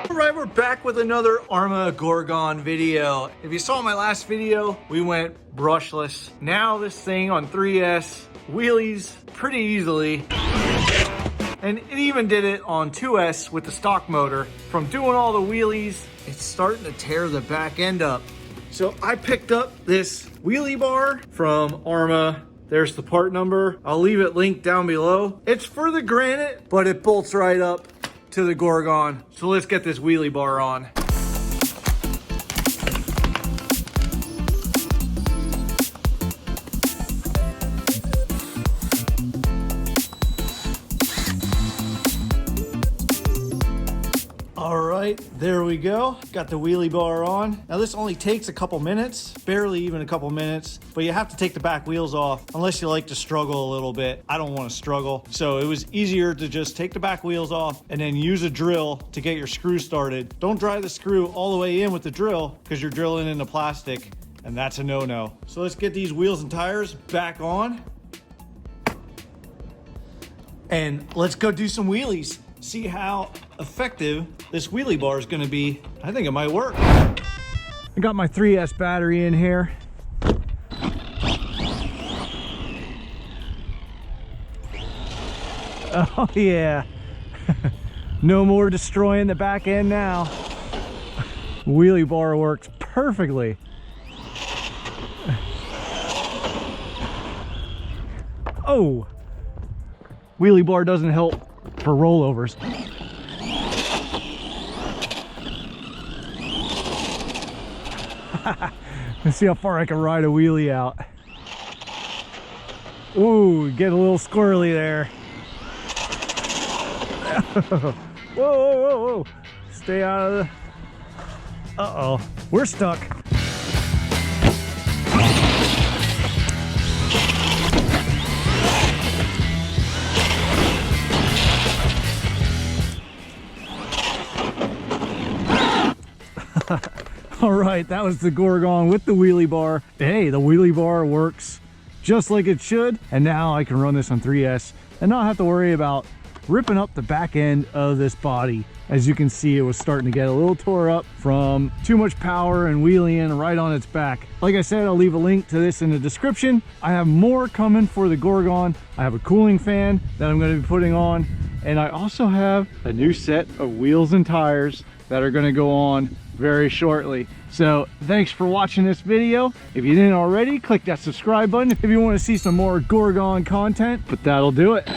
Alright, we're back with another ARRMA Gorgon video. If you saw my last video, we went brushless. Now this thing on 3S wheelies pretty easily. And it even did it on 2S with the stock motor. From doing all the wheelies, it's starting to tear the back end up. So I picked up this wheelie bar from ARRMA. There's the part number. I'll leave it linked down below. It's for the Granite, but it bolts right up to the Gorgon. So let's get this wheelie bar on. All right, there we go. Got the wheelie bar on. Now this only takes a couple minutes, barely even a couple minutes, but you have to take the back wheels off unless you like to struggle a little bit. I don't want to struggle. So it was easier to just take the back wheels off and then use a drill to get your screw started. Don't drive the screw all the way in with the drill because you're drilling into plastic and that's a no-no. So let's get these wheels and tires back on and let's go do some wheelies. See how effective this wheelie bar is going to be. I think it might work. I got my 3S battery in here. Oh yeah. No more destroying the back end now. Wheelie bar works perfectly. Oh, wheelie bar doesn't help for rollovers. Let's see how far I can ride a wheelie out. Ooh, get a little squirrely there. Whoa, whoa, whoa, whoa. Stay out of the... Uh-oh, we're stuck. All right, that was the Gorgon with the wheelie bar. Hey, the wheelie bar works just like it should. And now I can run this on 3S and not have to worry about ripping up the back end of this body. As you can see, it was starting to get a little tore up from too much power and wheeling right on its back. Like I said, I'll leave a link to this in the description. I have more coming for the Gorgon. I have a cooling fan that I'm going to be putting on. And I also have a new set of wheels and tires that are going to go on very shortly. So thanks for watching this video. If you didn't already, click that subscribe button if you want to see some more Gorgon content, but that'll do it.